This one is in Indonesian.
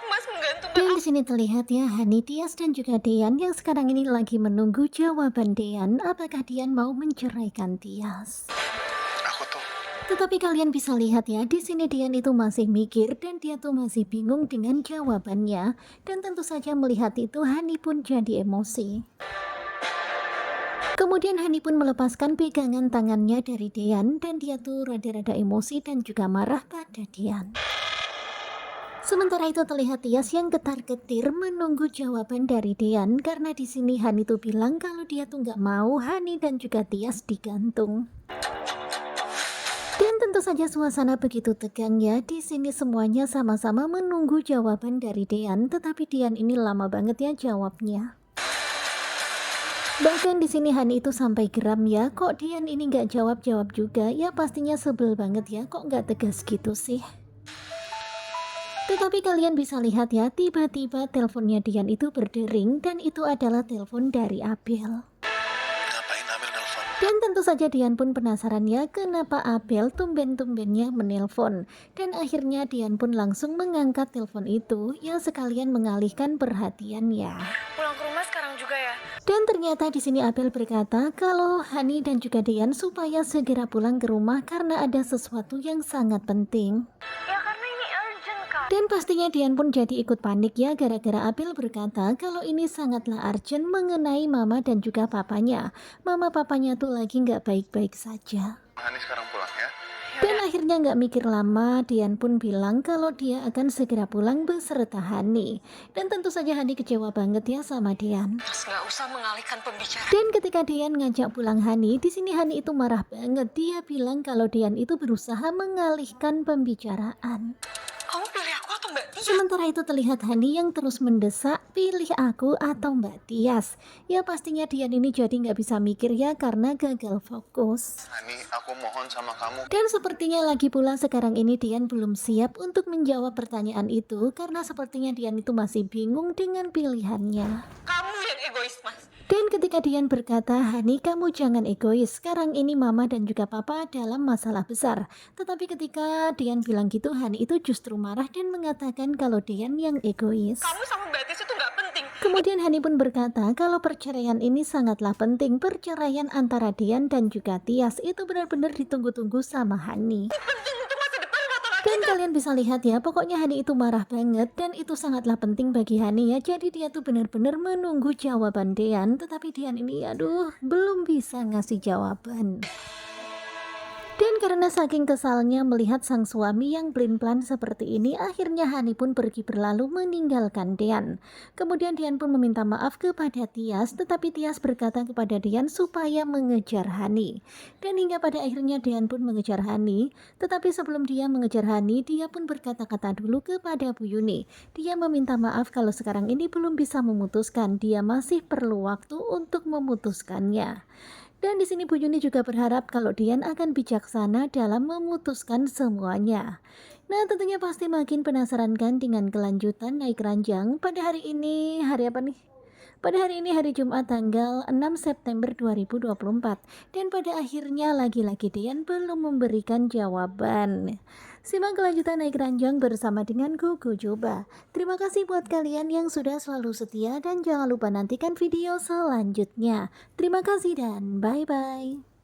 Mas menggantungkan Dan di aku. sini terlihat ya, Hani, Tias dan juga Dean yang sekarang ini lagi menunggu jawaban Dean, apakah Dean mau menceraikan Tias. Aku tuh Tetapi kalian bisa lihat ya, di sini Dean itu masih mikir dan dia tuh masih bingung dengan jawabannya. Dan tentu saja melihat itu Hani pun jadi emosi. Kemudian Hani pun melepaskan pegangan tangannya dari Dean dan dia tuh rada-rada emosi dan juga marah pada Dean. Sementara itu terlihat Tias yang getar-getir menunggu jawaban dari Dean karena di sini Hani tuh bilang kalau dia tuh nggak mau Hani dan juga Tias digantung. Dan tentu saja suasana begitu tegang ya. Di sini semuanya sama-sama menunggu jawaban dari Dean, tetapi Dean ini lama banget ya jawabnya. Bahkan di sini Hani itu sampai geram ya, kok Dean ini nggak jawab-jawab juga, ya pastinya sebel banget ya, kok nggak tegas gitu sih. Tetapi kalian bisa lihat ya, tiba-tiba teleponnya Dian itu berdering dan itu adalah telepon dari Abel. ngapain Abel nelfon? Dan tentu saja Dian pun penasaran ya, kenapa Abel tumben-tumbennya menelpon. Dan akhirnya Dian pun langsung mengangkat telepon itu, ya sekalian mengalihkan perhatiannya. Pulang ke rumah sekarang juga ya. Dan ternyata di sini Abel berkata kalau Hani dan juga Dian supaya segera pulang ke rumah karena ada sesuatu yang sangat penting. Ya karena ini urgent Kak. Dan pastinya Dian pun jadi ikut panik ya gara-gara Abel berkata kalau ini sangatlah urgent mengenai mama dan juga papanya. Mama papanya tuh lagi nggak baik-baik saja. Hani sekarang pulang ya. Dan akhirnya nggak mikir lama, Dian pun bilang kalau dia akan segera pulang beserta Hani. Dan tentu saja Hani kecewa banget ya sama Dian. Mas nggak usah mengalihkan pembicaraan. Dan ketika Dian ngajak pulang Hani, di sini Hani itu marah banget. Dia bilang kalau Dian itu berusaha mengalihkan pembicaraan. Kamu pilih aku atau Mbak Tia? Sementara itu terlihat Hani yang terus mendesak, pilih aku atau Mbak Tias. Ya pastinya Dian ini jadi nggak bisa mikir ya karena gagal fokus. Hani, aku mohon sama kamu. Dan sepertinya lagi pula sekarang ini Dian belum siap untuk menjawab pertanyaan itu karena sepertinya Dian itu masih bingung dengan pilihannya. Kamu yang egois Mas. Dan ketika Dian berkata, Hani kamu jangan egois, sekarang ini mama dan juga papa dalam masalah besar. Tetapi ketika Dian bilang gitu, Hani itu justru marah dan mengatakan kalau Dian yang egois. Kamu sama Mbak Tia itu nggak penting. Kemudian Hani pun berkata kalau perceraian ini sangatlah penting. Perceraian antara Dian dan juga Tias itu benar-benar ditunggu-tunggu sama Hani. Penting untuk masa depan rumah tangga Dan kita. kalian bisa lihat ya, pokoknya Hani itu marah banget dan itu sangatlah penting bagi Hani ya. Jadi dia tuh benar-benar menunggu jawaban Dian, tetapi Dian ini aduh belum bisa ngasih jawaban. Dan karena saking kesalnya melihat sang suami yang pelin-pelan seperti ini, akhirnya Hani pun pergi berlalu meninggalkan Dian. Kemudian Dian pun meminta maaf kepada Tias, tetapi Tias berkata kepada Dian supaya mengejar Hani. Dan hingga pada akhirnya Dian pun mengejar Hani, tetapi sebelum dia mengejar Hani, dia pun berkata-kata dulu kepada Bu Yuni. Dia meminta maaf kalau sekarang ini belum bisa memutuskan, dia masih perlu waktu untuk memutuskannya. Dan di sini Bu Yuni juga berharap kalau Dian akan bijaksana dalam memutuskan semuanya. Nah, tentunya pasti makin penasaran kan dengan kelanjutan naik ranjang pada hari ini. Hari apa nih? Pada hari ini hari Jumat tanggal 6 September 2024. Dan pada akhirnya lagi-lagi Dian belum memberikan jawaban. Simak kelanjutan naik ranjang bersama dengan Gogo Joba. Terima kasih buat kalian yang sudah selalu setia dan jangan lupa nantikan video selanjutnya. Terima kasih dan bye-bye.